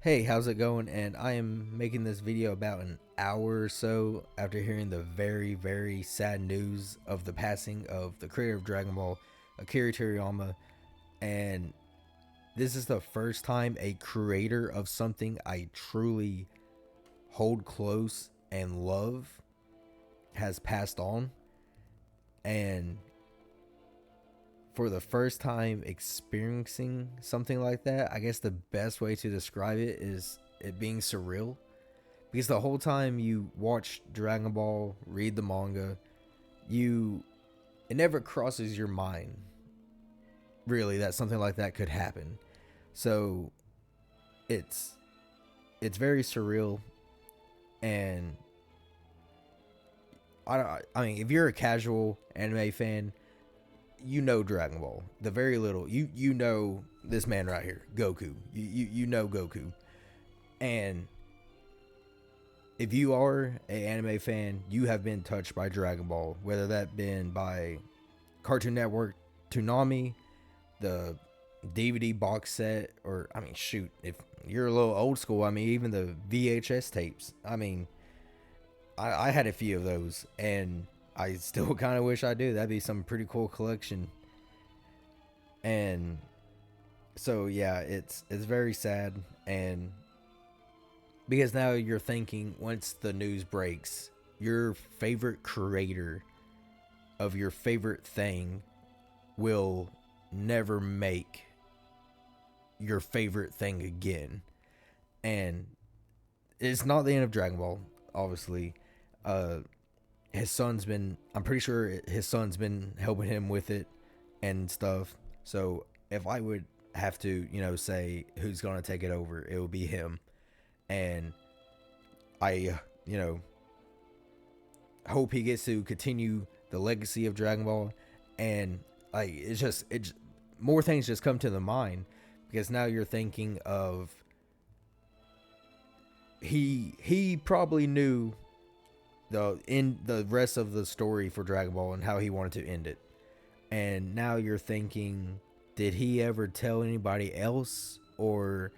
Hey, how's it going? And I am making this video about an hour or so after hearing the very, very sad news of the passing of the creator of Dragon Ball, Akira Toriyama. And this is the first time a creator of something I truly hold close and love has passed on. And for the first time experiencing something like that, I guess the best way to describe it is it being surreal. Because the whole time you watch Dragon Ball, read the manga, you it never crosses your mind really that something like that could happen. So it's it's very surreal, and I mean, if you're a casual anime fan, you know Dragon Ball. The very little you know this man right here, Goku. You know Goku. And if you are an anime fan, you have been touched by Dragon Ball, whether that been by Cartoon Network, Toonami, the DVD box set, or I mean, shoot, if you're a little old school, I mean, even the VHS tapes. I mean, I had a few of those, and I still kind of wish I do. That'd be some pretty cool collection. And so yeah, it's very sad, and because now you're thinking once the news breaks, your favorite creator of your favorite thing will never make your favorite thing again. And it's not the end of Dragon Ball, obviously. Uh his son's been I'm pretty sure his son's been helping him with it and stuff. So if I would have to, say who's going to take it over, it would be him. And I, hope he gets to continue the legacy of Dragon Ball. And like it's more things just come to the mind, because now you're thinking of he probably knew the rest of the story for Dragon Ball and how he wanted to end it. And now you're thinking, did he ever tell anybody else, or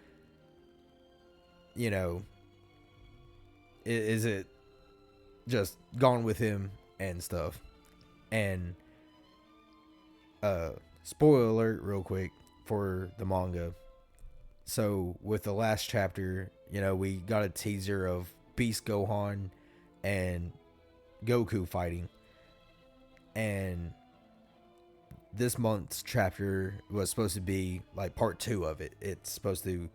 you know, is it just gone with him and stuff? And spoiler alert real quick for the manga. So with the last chapter, we got a teaser of Beast Gohan and Goku fighting. And this month's chapter was supposed to be like part 2 of it. It's supposed to,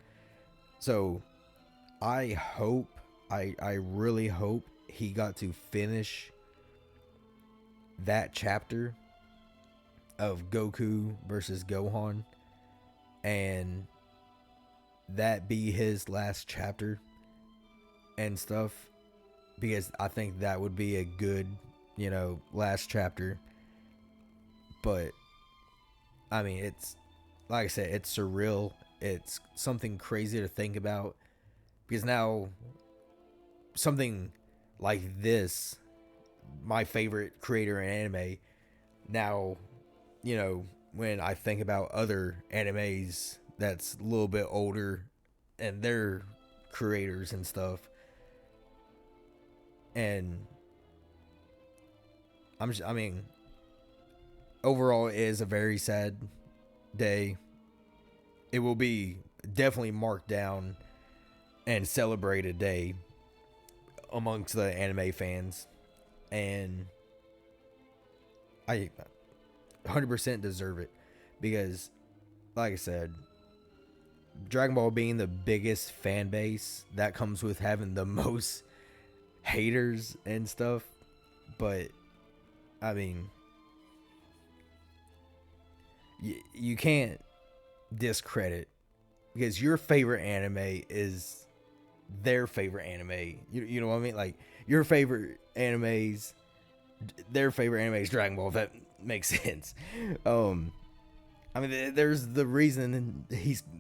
so I hope, I really hope he got to finish that chapter of Goku versus Gohan, and that be his last chapter and stuff, because I think that would be a good, last chapter. But I mean, it's like I said, it's surreal. It's something crazy to think about, because now something like this, my favorite creator in anime, now, when I think about other animes that's a little bit older and their creators and stuff, and I mean, overall, it is a very sad day. It will be definitely marked down and celebrated day amongst the anime fans, and I 100% deserve it, because like I said, Dragon Ball being the biggest fan base, that comes with having the most haters and stuff. But I mean, you can't discredit, because your favorite anime is their favorite anime. You know what I mean? Like, your favorite animes, their favorite anime is Dragon Ball, if that makes sense. I mean, there's the reason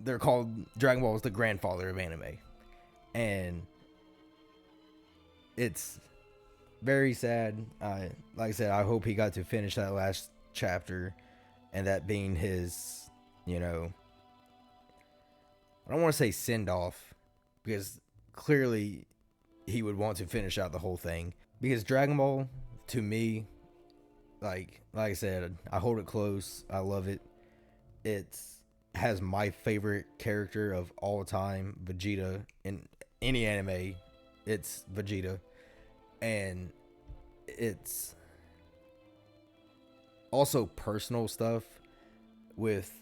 they're called Dragon Ball is the grandfather of anime. And it's very sad. Like I said, I hope he got to finish that last chapter, and that being his, I don't want to say send off, because clearly he would want to finish out the whole thing. Because Dragon Ball, to me, like I said, I hold it close. I love it. It's has my favorite character of all time, Vegeta. In any anime, it's Vegeta, and it's also personal stuff with,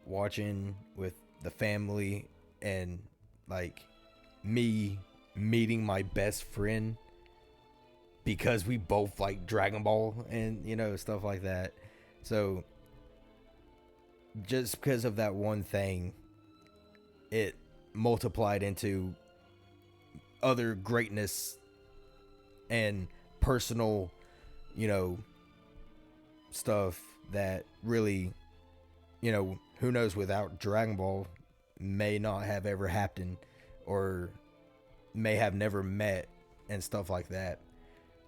watching with the family, and like me meeting my best friend because we both like Dragon Ball, and stuff like that. So just because of that one thing, it multiplied into other greatness and personal, you know, stuff that really, who knows, without Dragon Ball may not have ever happened, or may have never met, and stuff like that.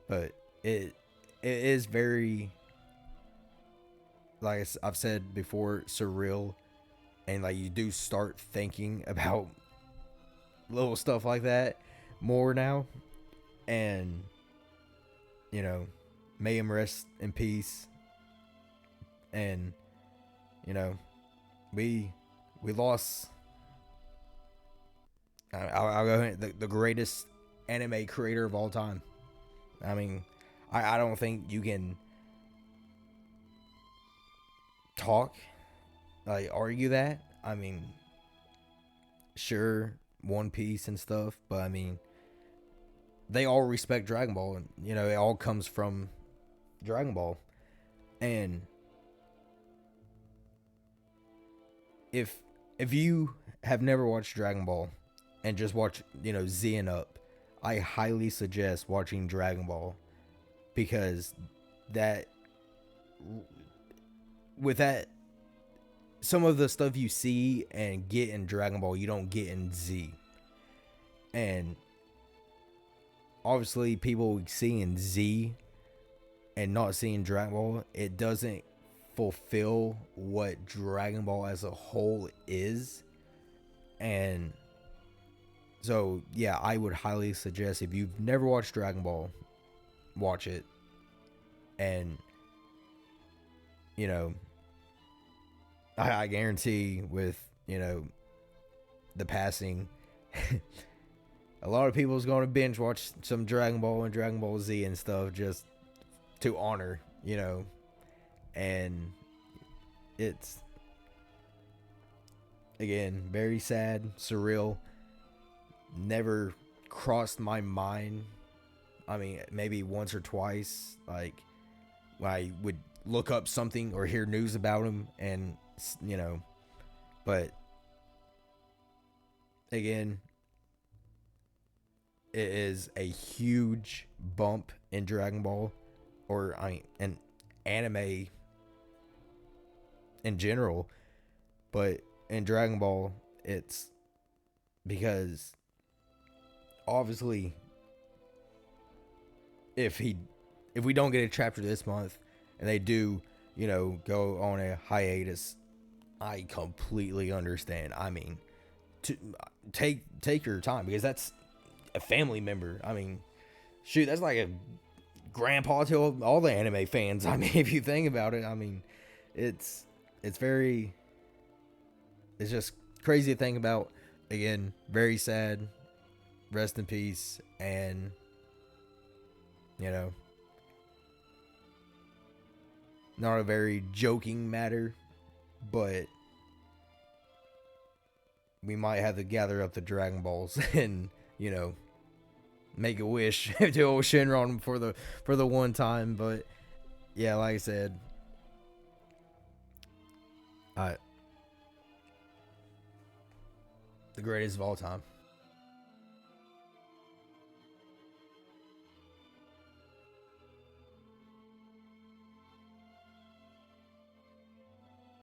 But it is very, like I've said before, surreal, and like you do start thinking about little stuff like that more now. And may him rest in peace. And we lost, I'll go ahead, the greatest anime creator of all time. I mean, I don't think you can argue that. I mean, sure, One Piece and stuff, but I mean, they all respect Dragon Ball, and it all comes from Dragon Ball. And if you have never watched Dragon Ball and just watch, Z and Up, I highly suggest watching Dragon Ball, because that, with that, some of the stuff you see and get in Dragon Ball you don't get in Z. And obviously people seeing Z and not seeing Dragon Ball, it doesn't fulfill what Dragon Ball as a whole is. And so yeah, I would highly suggest, if you've never watched Dragon Ball, watch it. And I guarantee with the passing, a lot of people's going to binge watch some Dragon Ball and Dragon Ball Z and stuff, just to honor, and it's, again, very sad, surreal. Never crossed my mind. I mean, maybe once or twice, like when I would look up something or hear news about him, and but again, it is a huge bump in Dragon Ball, or an anime in general. But in Dragon Ball, it's because obviously if we don't get a chapter this month, and they do, go on a hiatus, I completely understand. I mean, to take your time, because that's a family member. I mean, shoot, that's like a grandpa to all the anime fans. I mean, if you think about it, I mean, it's just crazy to think about. Again, very sad. Rest in peace. And not a very joking matter, but we might have to gather up the Dragon Balls and make a wish to old Shenron for the one time. But yeah, like I said, the greatest of all time.